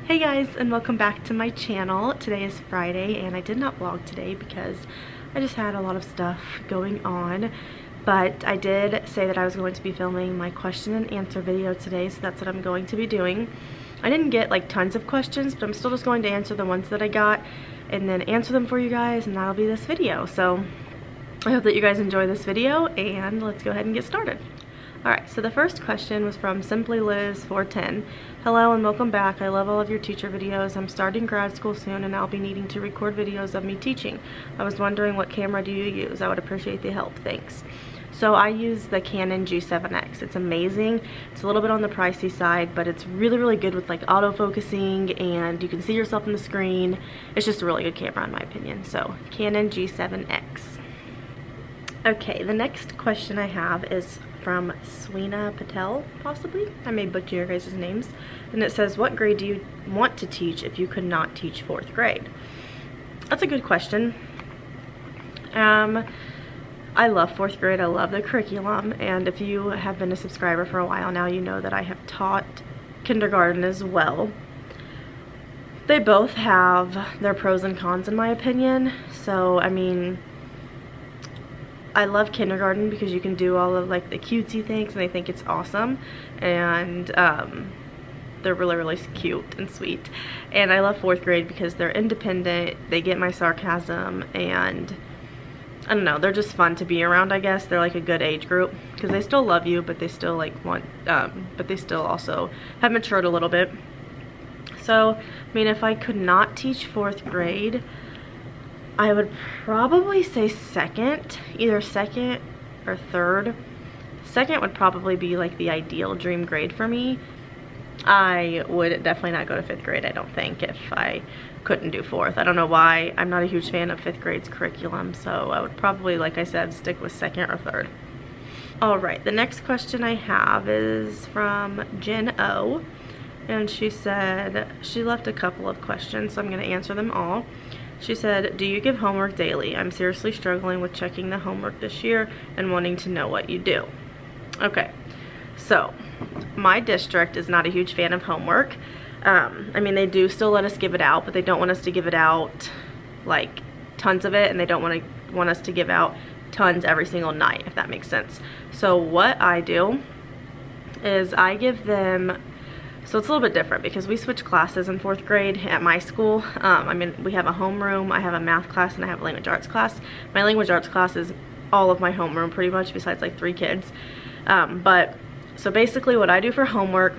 Hey guys, and welcome back to my channel. Today is Friday and I did not vlog today because I just had a lot of stuff going on, but I did say that I was going to be filming my question and answer video today, so that's what I'm going to be doing. I didn't get like tons of questions, but I'm still just going to answer the ones that I got and then answer them for you guys, and that'll be this video. So I hope that you guys enjoy this video, and let's go ahead and get started. Alright, so the first question was from Simply Liz 410. Hello and welcome back. I love all of your teacher videos. I'm starting grad school soon and I'll be needing to record videos of me teaching. I was wondering, what camera do you use? I would appreciate the help. Thanks. So I use the Canon G7X. It's amazing. It's a little bit on the pricey side, but it's really good with like autofocusing and you can see yourself in the screen. It's just a really good camera in my opinion. So Canon G7X. Okay, the next question I have is from Sweena Patel, possibly. I may butcher your guys' names. And it says, what grade do you want to teach if you could not teach 4th grade? That's a good question. I love 4th grade. I love the curriculum. And if you have been a subscriber for a while now, you know that I have taught kindergarten as well. They both have their pros and cons in my opinion. So, I mean, I love kindergarten because you can do all of like the cutesy things and they think it's awesome, and they're really cute and sweet. And I love 4th grade because they're independent, they get my sarcasm, and I don't know, they're just fun to be around. I guess they're like a good age group because they still love you, but they still like want but they still also have matured a little bit. So I mean, if I could not teach 4th grade, I would probably say second, either second or third. Second would probably be like the ideal dream grade for me. I would definitely not go to 5th grade, I don't think, if I couldn't do 4th. I don't know why. I'm not a huge fan of 5th grade's curriculum, so I would probably, like I said, stick with second or third. Alright, the next question I have is from Jen O. And she said, she left a couple of questions, so I'm going to answer them all. She said, do you give homework daily? I'm seriously struggling with checking the homework this year and wanting to know what you do. Okay, so my district is not a huge fan of homework. I mean, they do still let us give it out, but they don't want us to give it out like tons of it, and they don't want us to give out tons every single night, if that makes sense. So what I do is I give them, so it's a little bit different because we switch classes in 4th grade at my school. I mean, we have a homeroom, I have a math class, and I have a language arts class. My language arts class is all of my homeroom pretty much, besides like 3 kids. So basically what I do for homework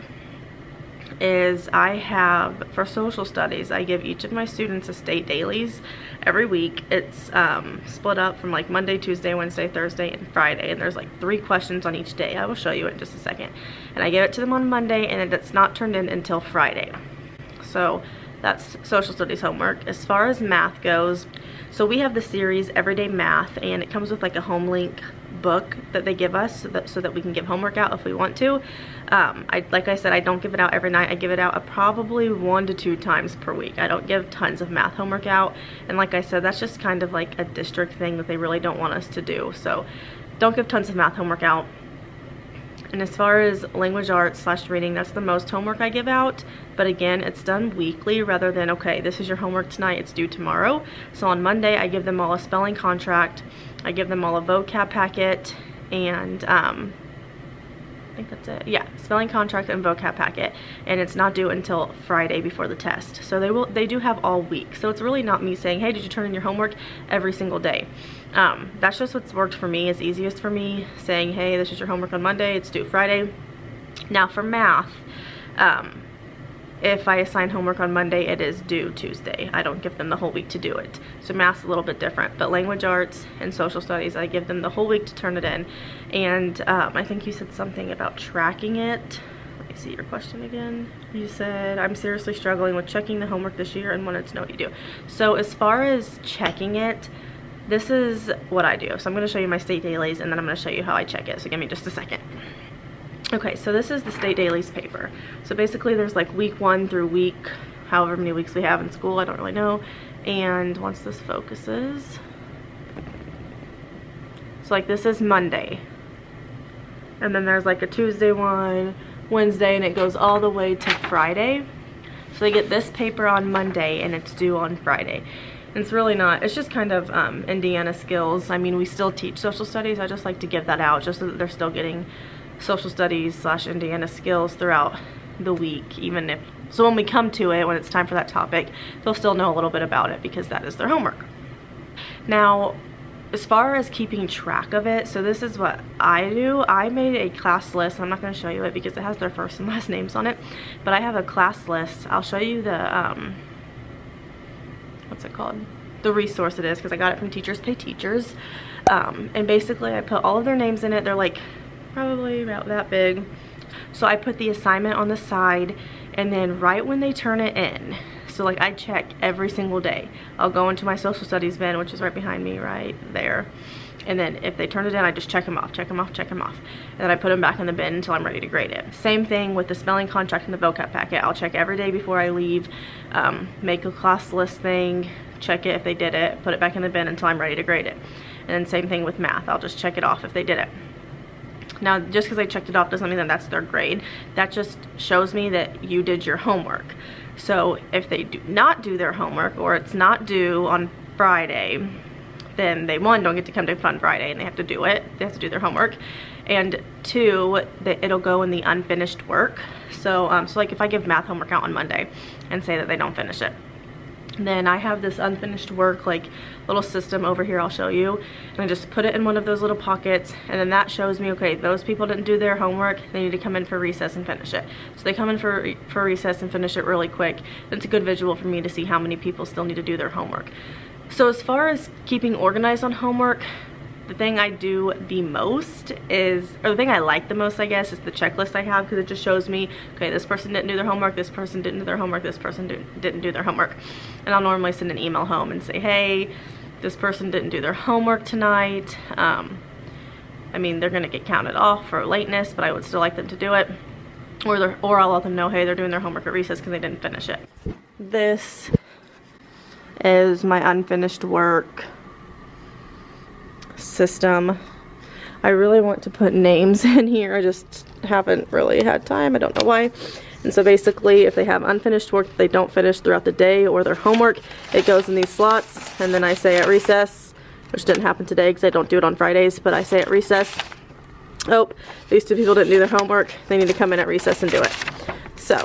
is I have, for social studies, I give each of my students a state dailies every week. It's split up from like Monday, Tuesday, Wednesday, Thursday, and Friday, and there's like 3 questions on each day. I will show you in just a second. And I give it to them on Monday, and it's not turned in until Friday. So that's social studies homework. As far as math goes, so we have the series Everyday Math, and it comes with like a home link book that they give us so that we can give homework out if we want to. Like I said, I don't give it out every night. I give it out probably 1 to 2 times per week. I don't give tons of math homework out, and like I said, that's just kind of like a district thing that they really don't want us to do. So don't give tons of math homework out. And as far as language arts / reading, that's the most homework I give out. But again, it's done weekly rather than, okay, this is your homework tonight, it's due tomorrow. So on Monday, I give them all a spelling contract, I give them all a vocab packet, and I think that's it. Yeah, spelling contract and vocab packet, and it's not due until Friday before the test. So they do have all week. So it's really not me saying, hey, did you turn in your homework every single day? That's just what's worked for me. It's easiest for me saying, hey, this is your homework on Monday, it's due Friday. Now for math, if I assign homework on Monday, it is due Tuesday. I don't give them the whole week to do it. So math's a little bit different, but language arts and social studies, I give them the whole week to turn it in. And I think you said something about tracking it. Let me see your question again. You said, I'm seriously struggling with checking the homework this year and wanted to know what you do. So as far as checking it, this is what I do. So I'm going to show you my state dailies, and then I'm going to show you how I check it. So give me just a second. Okay, so this is the state dailies paper. So basically there's like week 1 through week, however many weeks we have in school, I don't really know. And once this focuses, so like this is Monday. And then there's like a Tuesday one, Wednesday, and it goes all the way to Friday. So they get this paper on Monday and it's due on Friday. And it's really not, it's just kind of Indiana skills. I mean, we still teach social studies. I just like to give that out just so that they're still getting social studies / Indiana skills throughout the week, even if, so when we come to it, when it's time for that topic, they'll still know a little bit about it because that is their homework. Now, as far as keeping track of it, so this is what I do. I made a class list. I'm not going to show you it because it has their first and last names on it, but I have a class list. I'll show you the, what's it called? The resource it is, because I got it from Teachers Pay Teachers. And basically I put all of their names in it. They're like probably about that big. So I put the assignment on the side, and then right when they turn it in, so like I check every single day. I'll go into my social studies bin, which is right behind me right there. And then if they turn it in, I just check them off, check them off, check them off. And then I put them back in the bin until I'm ready to grade it. Same thing with the spelling contract and the vocab packet. I'll check every day before I leave, make a class list thing, check it if they did it, put it back in the bin until I'm ready to grade it. And then same thing with math. I'll just check it off if they did it. Now, just because I checked it off doesn't mean that that's their grade. That just shows me that you did your homework. So if they do not do their homework, or it's not due on Friday, then they, one, don't get to come to Fun Friday and they have to do it. They have to do their homework. And two, that it'll go in the unfinished work. So, so like if I give math homework out on Monday and say that they don't finish it, then I have this unfinished work like little system over here I'll show you, and I just put it in one of those little pockets, and then that shows me, okay, those people didn't do their homework, they need to come in for recess and finish it. So they come in for recess and finish it really quick. It's a good visual for me to see how many people still need to do their homework. So as far as keeping organized on homework, the thing I do the most is, or the thing I like the most, I guess, is the checklist I have, because it just shows me, okay, this person didn't do their homework, this person didn't do their homework, this person didn't do their homework. And I'll normally send an email home and say, hey, this person didn't do their homework tonight. I mean, they're gonna get counted off for lateness, but I would still like them to do it. Or I'll let them know, hey, they're doing their homework at recess because they didn't finish it. This is my unfinished work system. I really want to put names in here. I just haven't really had time. I don't know why. And so basically, if they have unfinished work that they don't finish throughout the day, or their homework, it goes in these slots. And then I say at recess, which didn't happen today because I don't do it on Fridays, but I say at recess, oh, these two people didn't do their homework. They need to come in at recess and do it. So,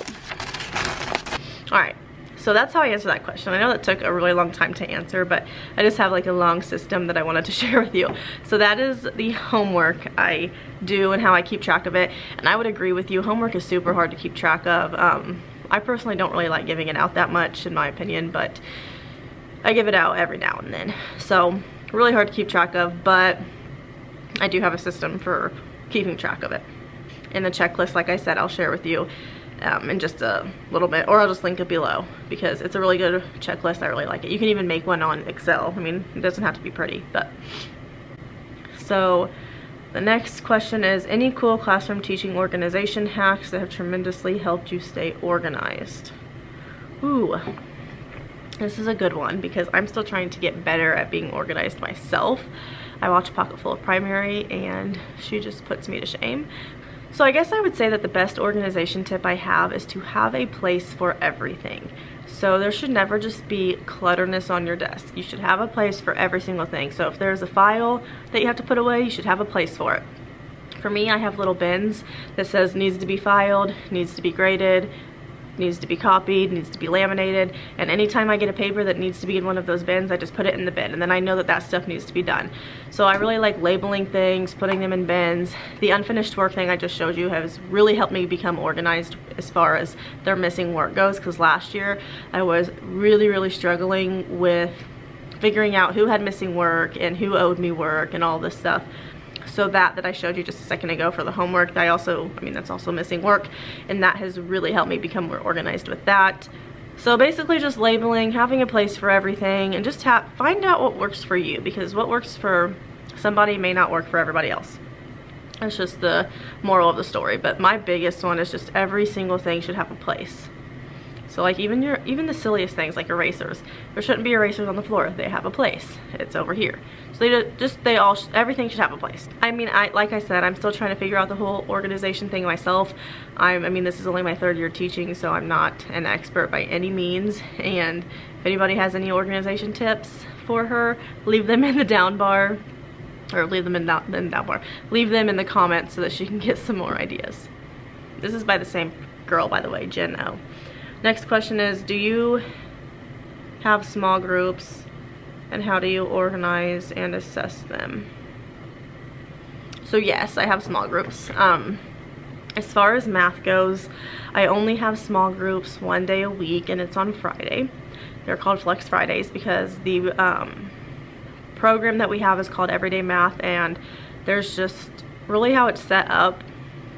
all right. So that's how I answer that question. I know that took a really long time to answer, but I just have like a long system that I wanted to share with you. So that is the homework I do and how I keep track of it. And I would agree with you, homework is super hard to keep track of. I personally don't really like giving it out that much, in my opinion, but I give it out every now and then. So really hard to keep track of, but I do have a system for keeping track of it. In the checklist, like I said, I'll share with you in just a little bit, or I'll just link it below because it's a really good checklist. I really like it. You can even make one on Excel. I mean, it doesn't have to be pretty, but. So the next question is, any cool classroom teaching organization hacks that have tremendously helped you stay organized? Ooh, this is a good one because I'm still trying to get better at being organized myself. I watch Pocketful of Primary and she just puts me to shame. So I guess I would say that the best organization tip I have is to have a place for everything. So there should never just be clutterness on your desk. You should have a place for every single thing. So if there's a file that you have to put away, you should have a place for it. For me, I have little bins that says needs to be filed, needs to be graded, needs to be copied, needs to be laminated, and anytime I get a paper that needs to be in one of those bins, I just put it in the bin, and then I know that that stuff needs to be done. So I really like labeling things, putting them in bins. The unfinished work thing I just showed you has really helped me become organized as far as their missing work goes, because last year I was really struggling with figuring out who had missing work and who owed me work and all this stuff. So that I showed you just a second ago for the homework, I mean that's also missing work, and that has really helped me become more organized with that. So basically just labeling, having a place for everything, and just find out what works for you, because what works for somebody may not work for everybody else. That's just the moral of the story. But my biggest one is just every single thing should have a place. So like even the silliest things like erasers, there shouldn't be erasers on the floor. They have a place. It's over here. So everything should have a place. I mean, like I said, I'm still trying to figure out the whole organization thing myself. I mean, this is only my 3rd year teaching, so I'm not an expert by any means. And if anybody has any organization tips for her, leave them in the down bar, or leave them in leave them in the comments so that she can get some more ideas. This is by the same girl, by the way, Jen O. Next question is, do you have small groups, and how do you organize and assess them? So yes, I have small groups. As far as math goes, I only have small groups 1 day a week, and it's on Friday. They're called Flex Fridays because the program that we have is called Everyday Math, and there's just really how it's set up,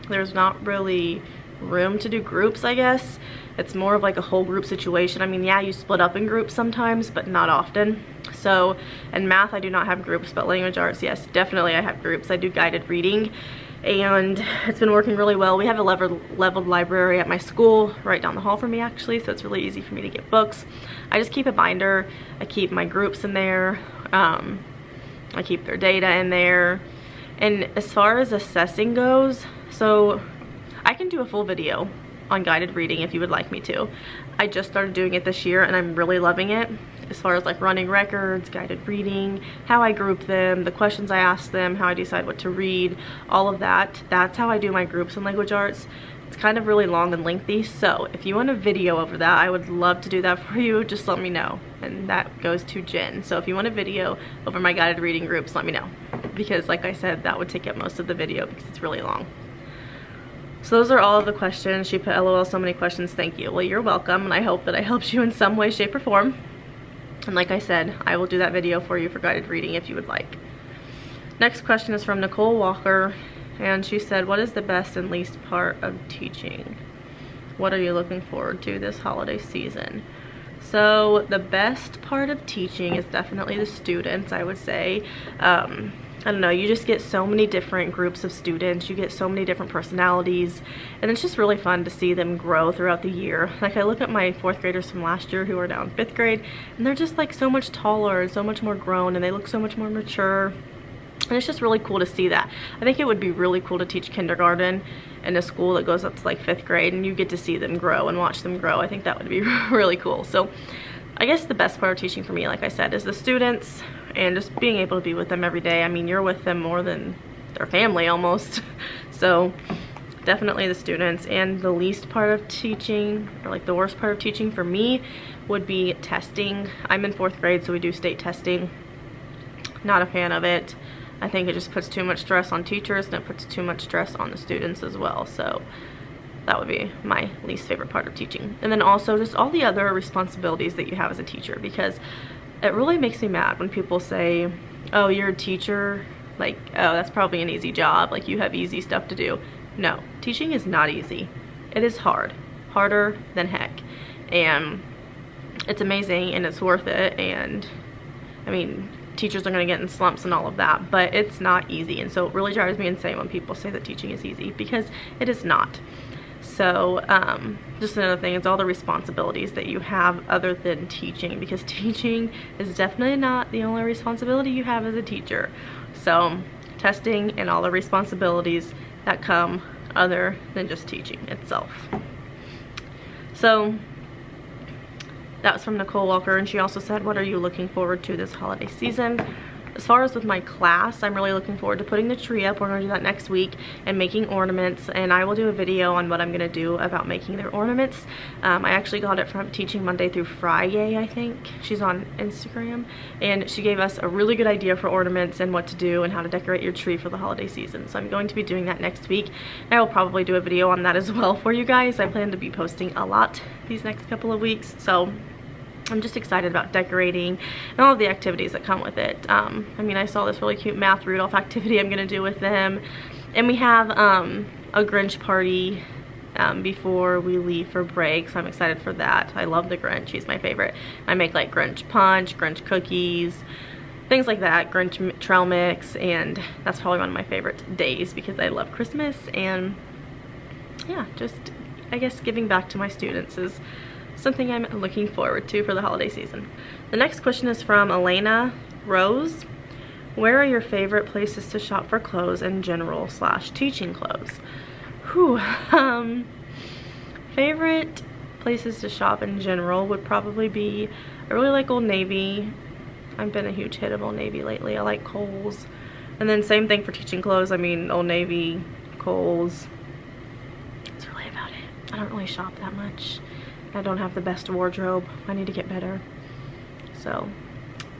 there's not really room to do groups, I guess. It's more of like a whole group situation. I mean, yeah, you split up in groups sometimes, but not often. So in math, I do not have groups, but language arts, yes, definitely I have groups. I do guided reading, and it's been working really well. We have a leveled library at my school right down the hall from me, actually, so it's really easy for me to get books. I just keep a binder. I keep my groups in there. I keep their data in there. And as far as assessing goes, so I can do a full video on guided reading if you would like me to. I just started doing it this year and I'm really loving it. As far as like running records, guided reading, how I group them, the questions I ask them, how I decide what to read, all of that. That's how I do my groups in language arts. It's kind of really long and lengthy, so if you want a video over that, I would love to do that for you. Just let me know, and that goes to Jen. So if you want a video over my guided reading groups, let me know, because like I said, that would take up most of the video because it's really long. So those are all of the questions. She put LOL, so many questions, thank you. Well, you're welcome, and I hope that I helped you in some way, shape, or form. And like I said, I will do that video for you for guided reading if you would like. Next question is from Nicole Walker, and she said, what is the best and least part of teaching? What are you looking forward to this holiday season? So the best part of teaching is definitely the students, I would say. I don't know, you just get so many different groups of students, you get so many different personalities, and it's just really fun to see them grow throughout the year. Like I look at my 4th graders from last year who are now in 5th grade, and they're just like so much taller and so much more grown, and they look so much more mature. And it's just really cool to see that. I think it would be really cool to teach kindergarten in a school that goes up to like 5th grade, and you get to see them grow and watch them grow. I think that would be really cool. So I guess the best part of teaching for me, like I said, is the students and just being able to be with them every day. I mean, you're with them more than their family almost. So definitely the students. And the least part of teaching, or like the worst part of teaching for me, would be testing. I'm in 4th grade, so we do state testing. Not a fan of it. I think it just puts too much stress on teachers, and it puts too much stress on the students as well. So that would be my least favorite part of teaching. And then also just all the other responsibilities that you have as a teacher, because it really makes me mad when people say, oh, you're a teacher, like, oh, that's probably an easy job, like you have easy stuff to do. No, teaching is not easy. It is hard, harder than heck. And it's amazing and it's worth it. And I mean, teachers are going to get in slumps and all of that, but it's not easy. And so it really drives me insane when people say that teaching is easy, because it is not. So just another thing is all the responsibilities that you have other than teaching, because teaching is definitely not the only responsibility you have as a teacher. So testing and all the responsibilities that come other than just teaching itself. So that was from Nicole Walker, and she also said, what are you looking forward to this holiday season? As far as with my class, I'm really looking forward to putting the tree up. We're going to do that next week, and making ornaments, and I will do a video on what I'm going to do about making their ornaments. I actually got it from Teaching Monday through Friday, I think. She's on Instagram, and she gave us a really good idea for ornaments and what to do and how to decorate your tree for the holiday season. So I'm going to be doing that next week. I will probably do a video on that as well for you guys. I plan to be posting a lot these next couple of weeks, so I'm just excited about decorating and all of the activities that come with it. I mean, I saw this really cute Math Rudolph activity I'm gonna do with them. And we have a Grinch party before we leave for break, so I'm excited for that. I love the Grinch, he's my favorite. I make like Grinch punch, Grinch cookies, things like that, Grinch trail mix, and that's probably one of my favorite days because I love Christmas. And yeah, just I guess giving back to my students is something I'm looking forward to for the holiday season. The next question is from Elena Rose. Where are your favorite places to shop for clothes in general / teaching clothes? Whew. Favorite places to shop in general would probably be, I really like Old Navy. I've been a huge hit of Old Navy lately. I like Kohl's. And then same thing for teaching clothes. I mean, Old Navy, Kohl's. That's really about it. I don't really shop that much. I don't have the best wardrobe. I need to get better. So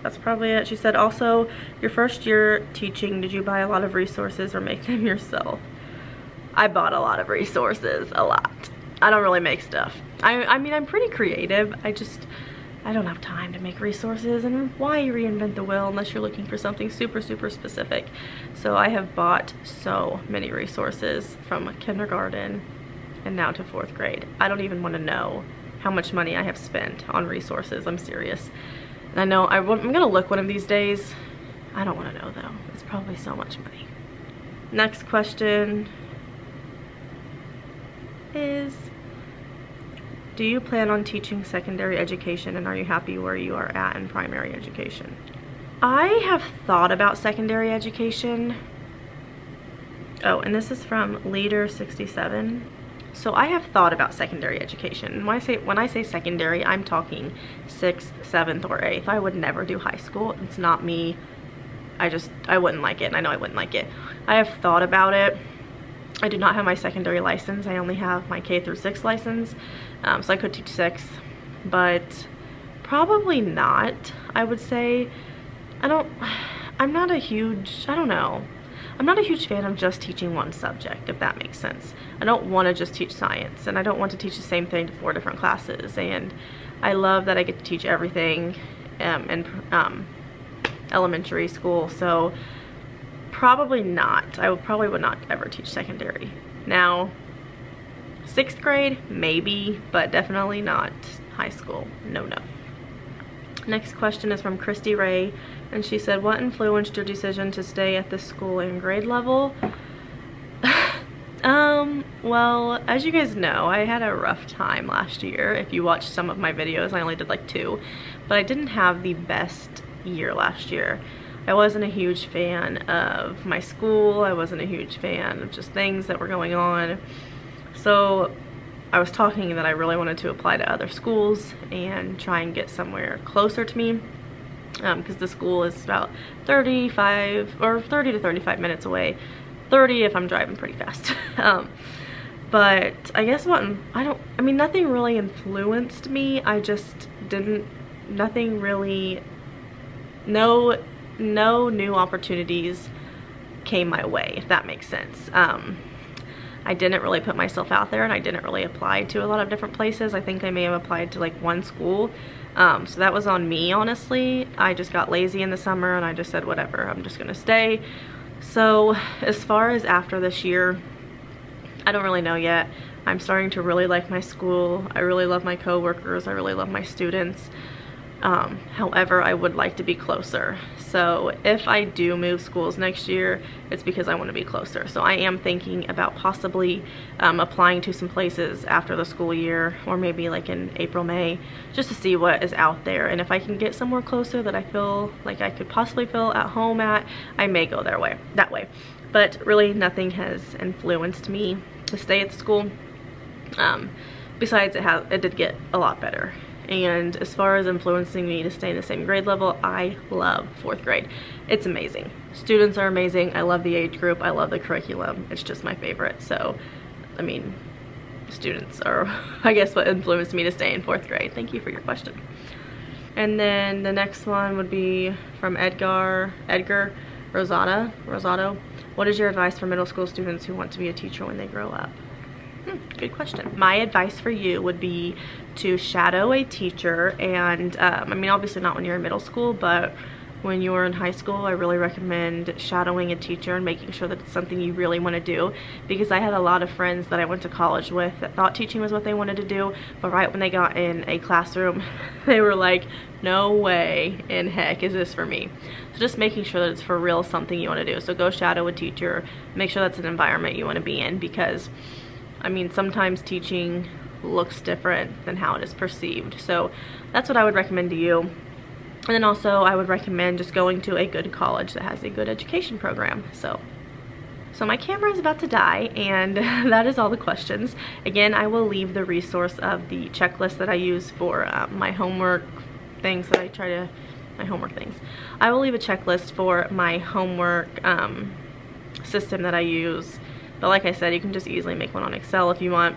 that's probably it. She said also, your first year teaching, did you buy a lot of resources or make them yourself? I bought a lot of resources, a lot. I don't really make stuff. I mean, I'm pretty creative. I don't have time to make resources, and why reinvent the wheel unless you're looking for something super specific. So I have bought so many resources from kindergarten and now to 4th grade. I don't even want to know how much money I have spent on resources. I'm serious. And I know I'm gonna look one of these days. I don't want to know though. It's probably so much money. Next question is, do you plan on teaching secondary education, and are you happy where you are at in primary education? I have thought about secondary education. Oh, and this is from Leader67. So I have thought about secondary education. And when I say secondary, I'm talking 6th, 7th, or 8th. I would never do high school. It's not me. I wouldn't like it, and I know I wouldn't like it. I have thought about it. I do not have my secondary license. I only have my K through 6 license. So I could teach 6, but probably not, I would say. I'm not a huge fan of just teaching one subject, if that makes sense. I don't want to just teach science, and I don't want to teach the same thing to 4 different classes. And I love that I get to teach everything in elementary school, so probably not. I probably would not ever teach secondary. Now, 6th grade, maybe, but definitely not high school. No. Next question is from Christy Ray, and she said, what influenced your decision to stay at this school in grade level? Well, as you guys know, I had a rough time last year. If you watched some of my videos, I only did like 2, but I didn't have the best year last year. I wasn't a huge fan of my school. I wasn't a huge fan of just things that were going on. So I was talking that I really wanted to apply to other schools and try and get somewhere closer to me, because the school is about 30 to 35 minutes away. 30 if I'm driving pretty fast. But I guess nothing really influenced me. I just nothing really, no new opportunities came my way, if that makes sense. I didn't really put myself out there, and I didn't really apply to a lot of different places. I think I may have applied to like 1 school. So that was on me, honestly. I just got lazy in the summer, and I just said, whatever, I'm just gonna stay. So as far as after this year, I don't really know yet. I'm starting to really like my school. I really love my coworkers. I really love my students. However, I would like to be closer. So if I do move schools next year, it's because I want to be closer. So I am thinking about possibly applying to some places after the school year, or maybe like in April, May, just to see what is out there. And if I can get somewhere closer that I feel like I could possibly feel at home at, I may go that way. But really nothing has influenced me to stay at the school. Besides, it did get a lot better. And as far as influencing me to stay in the same grade level, I love 4th grade. It's amazing. Students are amazing. I love the age group. I love the curriculum. It's just my favorite. So, I mean, students are, I guess, what influenced me to stay in 4th grade. Thank you for your question. And then the next one would be from Edgar Rosado. What is your advice for middle school students who want to be a teacher when they grow up? Good question. My advice for you would be to shadow a teacher, and I mean, obviously not when you're in middle school, but when you're in high school, I really recommend shadowing a teacher and making sure that it's something you really want to do, because I had a lot of friends that I went to college with that thought teaching was what they wanted to do, but right when they got in a classroom, they were like, no way in heck is this for me. So just making sure that it's for real something you want to do. So go shadow a teacher, make sure that's an environment you want to be in, because I mean, sometimes teaching looks different than how it is perceived. So that's what I would recommend to you. And then also I would recommend just going to a good college that has a good education program. So my camera is about to die, and that is all the questions. Again, I will leave the resource of the checklist that I use for my homework things that I try to, I will leave a checklist for my homework system that I use. But like I said, you can just easily make one on Excel if you want.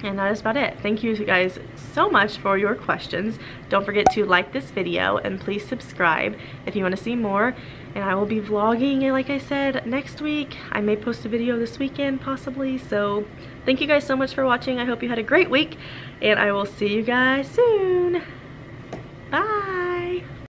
And that is about it. Thank you guys so much for your questions. Don't forget to like this video and please subscribe if you want to see more. And I will be vlogging, like I said, next week. I may post a video this weekend possibly. So thank you guys so much for watching. I hope you had a great week, and I will see you guys soon. Bye.